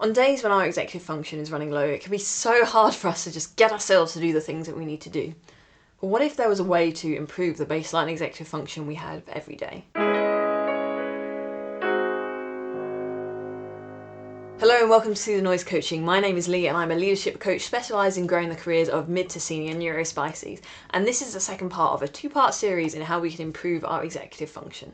On days when our executive function is running low, it can be so hard for us to just get ourselves to do the things that we need to do. But what if there was a way to improve the baseline executive function we have every day? Hello and welcome to The Noise Coaching. My name is Lee and I'm a leadership coach specialised in growing the careers of mid to senior neurospices. And this is the second part of a two-part series in how we can improve our executive function.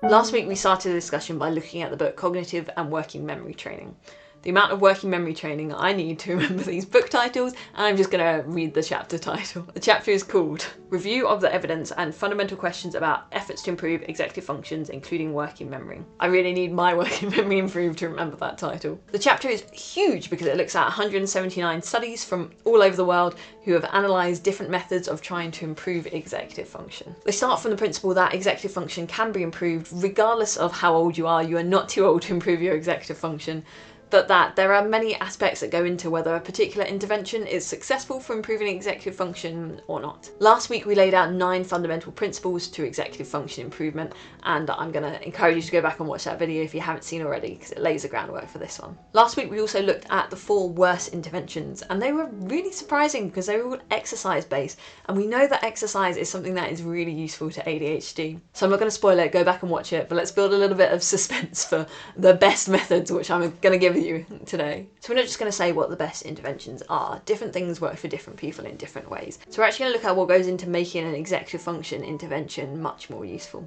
Last week we started the discussion by looking at the book Cognitive and Working Memory Training. The amount of working memory training I need to remember these book titles, and I'm just going to read the chapter title. The chapter is called Review of the Evidence and Fundamental Questions About Efforts to Improve Executive Functions, Including Working Memory. I really need my working memory improved to remember that title. The chapter is huge because it looks at 179 studies from all over the world who have analysed different methods of trying to improve executive function. They start from the principle that executive function can be improved regardless of how old you are. You are not too old to improve your executive function. But that there are many aspects that go into whether a particular intervention is successful for improving executive function or not. Last week we laid out 9 fundamental principles to executive function improvement, and I'm going to encourage you to go back and watch that video if you haven't seen already, because it lays the groundwork for this one. Last week we also looked at the 4 worst interventions, and they were really surprising because they were all exercise based, and we know that exercise is something that is really useful to ADHD. So I'm not going to spoil it, go back and watch it, but let's build a little bit of suspense for the best methods, which I'm going to give you today. So we're not just going to say what the best interventions are. Different things work for different people in different ways. So we're actually going to look at what goes into making an executive function intervention much more useful.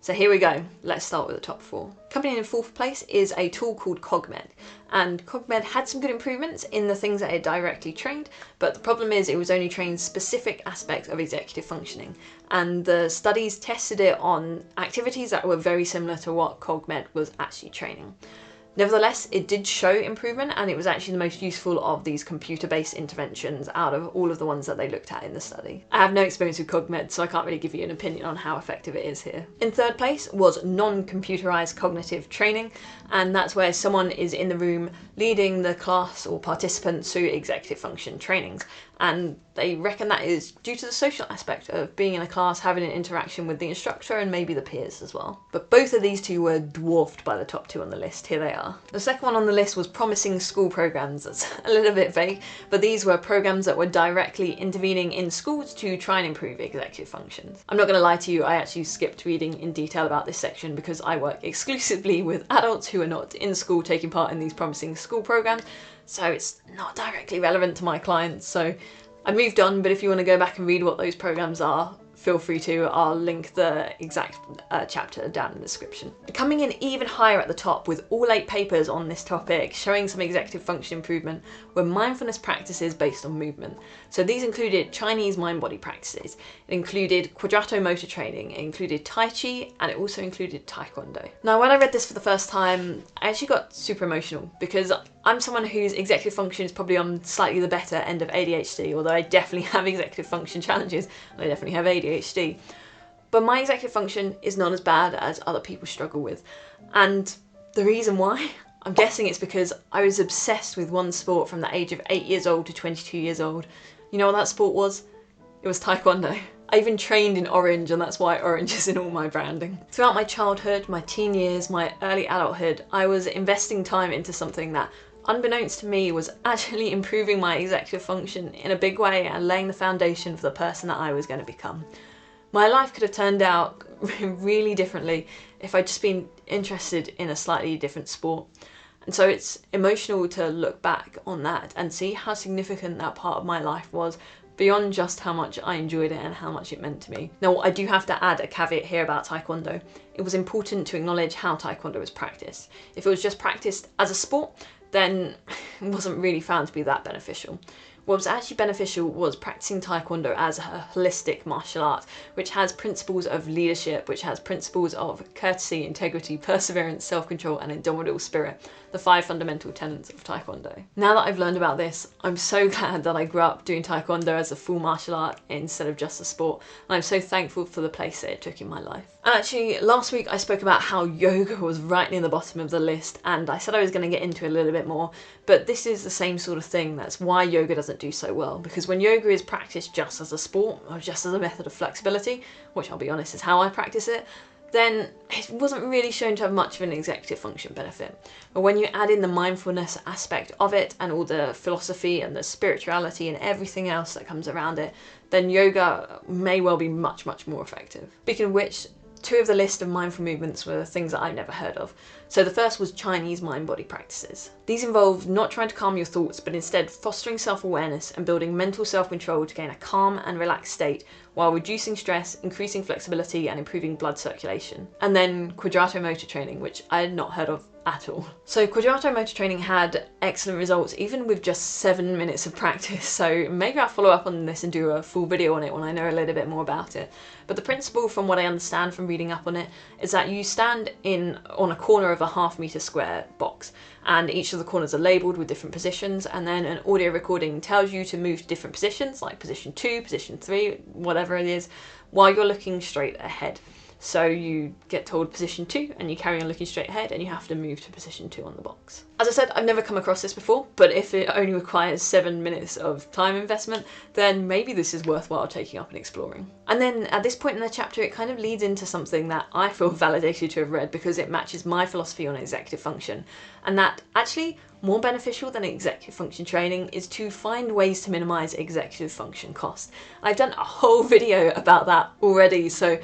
So here we go. Let's start with the top 4. Coming in 4th place is a tool called CogMed. And CogMed had some good improvements in the things that it directly trained, but the problem is it was only trained specific aspects of executive functioning. And the studies tested it on activities that were very similar to what CogMed was actually training. Nevertheless, it did show improvement, and it was actually the most useful of these computer-based interventions out of all of the ones that they looked at in the study. I have no experience with CogMed, so I can't really give you an opinion on how effective it is here. In 3rd place was non-computerized cognitive training, and that's where someone is in the room leading the class or participants through executive function trainings. And they reckon that is due to the social aspect of being in a class, having an interaction with the instructor and maybe the peers as well. But both of these two were dwarfed by the top 2 on the list. Here they are. The second one on the list was promising school programs. That's a little bit vague, but these were programs that were directly intervening in schools to try and improve executive functions. I'm not going to lie to you, I actually skipped reading in detail about this section because I work exclusively with adults who are not in school taking part in these promising school programs. So it's not directly relevant to my clients, so I moved on, but if you want to go back and read what those programs are, feel free to. I'll link the exact chapter down in the description. Coming in even higher at the top with all 8 papers on this topic showing some executive function improvement were mindfulness practices based on movement. So these included Chinese mind-body practices, it included quadrato motor training, it included Tai Chi, and it also included Taekwondo. Now when I read this for the first time, I actually got super emotional because I'm someone whose executive function is probably on slightly the better end of ADHD, although I definitely have executive function challenges and I definitely have ADHD. But my executive function is not as bad as other people struggle with. And the reason why? I'm guessing it's because I was obsessed with one sport from the age of 8 years old to 22 years old. You know what that sport was? It was Taekwondo. I even trained in orange, and that's why orange is in all my branding. Throughout my childhood, my teen years, my early adulthood, I was investing time into something that, unbeknownst to me, was actually improving my executive function in a big way and laying the foundation for the person that I was going to become. My life could have turned out really differently if I'd just been interested in a slightly different sport. And so it's emotional to look back on that and see how significant that part of my life was, beyond just how much I enjoyed it and how much it meant to me. Now, I do have to add a caveat here about Taekwondo. It was important to acknowledge how Taekwondo was practiced. If it was just practiced as a sport, then it wasn't really found to be that beneficial. What was actually beneficial was practicing Taekwondo as a holistic martial art, which has principles of leadership, which has principles of courtesy, integrity, perseverance, self-control, and indomitable spirit, the 5 fundamental tenets of Taekwondo. Now that I've learned about this, I'm so glad that I grew up doing Taekwondo as a full martial art instead of just a sport, and I'm so thankful for the place that it took in my life. And actually, last week I spoke about how yoga was right near the bottom of the list, and I said I was going to get into it a little bit more, but this is the same sort of thing. That's why yoga doesn't do so well, because when yoga is practiced just as a sport or just as a method of flexibility, which I'll be honest is how I practice it, then it wasn't really shown to have much of an executive function benefit. But when you add in the mindfulness aspect of it and all the philosophy and the spirituality and everything else that comes around it, then yoga may well be much, much more effective. Speaking of which, 2 of the list of mindful movements were things that I've never heard of. So the first was Chinese mind-body practices. These involve not trying to calm your thoughts, but instead fostering self-awareness and building mental self-control to gain a calm and relaxed state while reducing stress, increasing flexibility and improving blood circulation. And then quadrato motor training, which I had not heard of at all. So quadrato motor training had excellent results even with just 7 minutes of practice, so maybe I'll follow up on this and do a full video on it when I know a little bit more about it. But the principle, from what I understand from reading up on it, is that you stand on a corner of a half-meter square box, and each of the corners are labelled with different positions, and then an audio recording tells you to move to different positions, like position 2, position 3, whatever it is, while you're looking straight ahead. So you get told position 2 and you carry on looking straight ahead and you have to move to position 2 on the box. As I said, I've never come across this before, but if it only requires 7 minutes of time investment, then maybe this is worthwhile taking up and exploring. And then at this point in the chapter, it kind of leads into something that I feel validated to have read because it matches my philosophy on executive function, and that actually more beneficial than executive function training is to find ways to minimize executive function costs. I've done a whole video about that already, so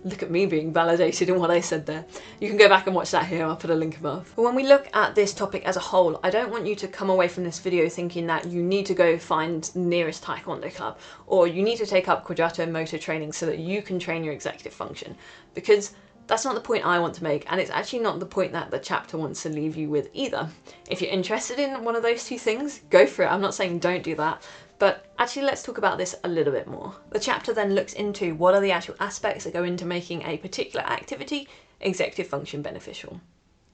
look at me being validated in what I said there. You can go back and watch that here, I'll put a link above. But when we look at this topic as a whole, I don't want you to come away from this video thinking that you need to go find the nearest taekwondo club, or you need to take up quadrato motor training so that you can train your executive function, because that's not the point I want to make, and it's actually not the point that the chapter wants to leave you with either. If you're interested in one of those 2 things, go for it. I'm not saying don't do that, but actually let's talk about this a little bit more. The chapter then looks into what are the actual aspects that go into making a particular activity executive function beneficial.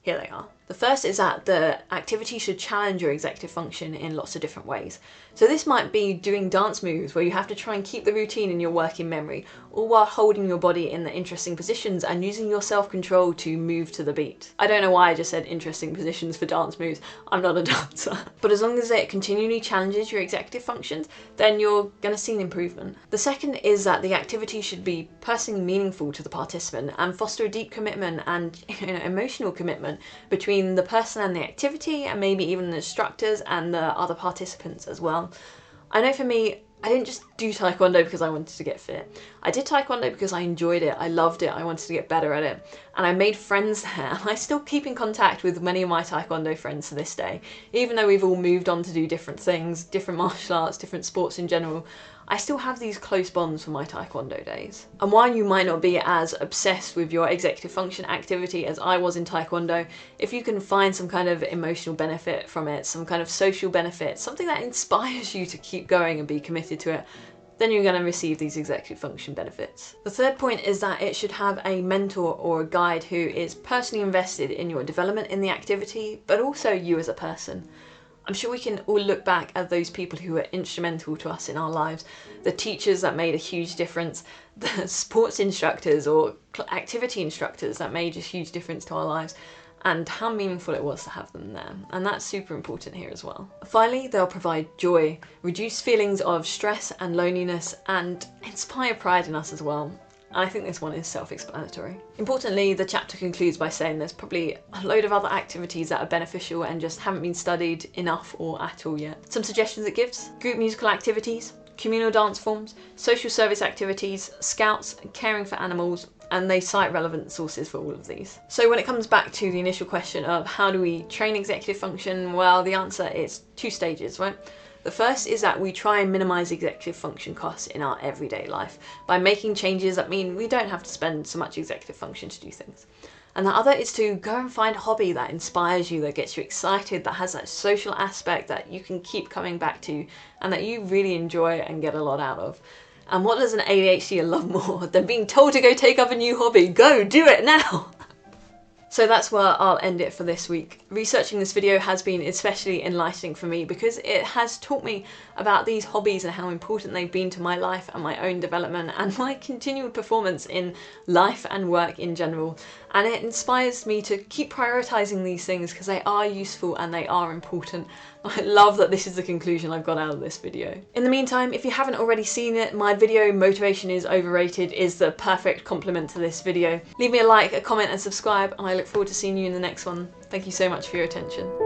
Here they are. The first is that the activity should challenge your executive function in lots of different ways. So this might be doing dance moves where you have to try and keep the routine in your working memory, all while holding your body in the interesting positions and using your self-control to move to the beat. I don't know why I just said interesting positions for dance moves. I'm not a dancer. But as long as it continually challenges your executive functions, then you're going to see an improvement. The second is that the activity should be personally meaningful to the participant and foster a deep commitment and emotional commitment between the person and the activity, and maybe even the instructors and the other participants as well. I know for me, I didn't just do taekwondo because I wanted to get fit. I did taekwondo because I enjoyed it, I loved it, I wanted to get better at it, and I made friends there. I still keep in contact with many of my taekwondo friends to this day. Even though we've all moved on to do different things, different martial arts, different sports in general, I still have these close bonds from my taekwondo days. And while you might not be as obsessed with your executive function activity as I was in taekwondo, if you can find some kind of emotional benefit from it, some kind of social benefit, something that inspires you to keep going and be committed to it, then you're going to receive these executive function benefits. The third point is that it should have a mentor or a guide who is personally invested in your development in the activity, but also you as a person. I'm sure we can all look back at those people who were instrumental to us in our lives, the teachers that made a huge difference, the sports instructors or activity instructors that made a huge difference to our lives, and how meaningful it was to have them there. And that's super important here as well. Finally, they'll provide joy, reduce feelings of stress and loneliness, and inspire pride in us as well. I think this one is self-explanatory. Importantly, the chapter concludes by saying there's probably a load of other activities that are beneficial and just haven't been studied enough or at all yet. Some suggestions it gives: group musical activities, communal dance forms, social service activities, scouts, caring for animals, and they cite relevant sources for all of these. So when it comes back to the initial question of how do we train executive function, well, the answer is 2 stages, right? The first is that we try and minimize executive function costs in our everyday life by making changes that mean we don't have to spend so much executive function to do things. And the other is to go and find a hobby that inspires you, that gets you excited, that has that social aspect that you can keep coming back to and that you really enjoy and get a lot out of. And what does an ADHD love more than being told to go take up a new hobby? Go, do it now! So that's where I'll end it for this week. Researching this video has been especially enlightening for me because it has taught me about these hobbies and how important they've been to my life and my own development and my continued performance in life and work in general. And it inspires me to keep prioritizing these things because they are useful and they are important. I love that this is the conclusion I've got out of this video. In the meantime, if you haven't already seen it, my video Motivation is Overrated is the perfect complement to this video. Leave me a like, a comment and subscribe, and I look forward to seeing you in the next one. Thank you so much for your attention.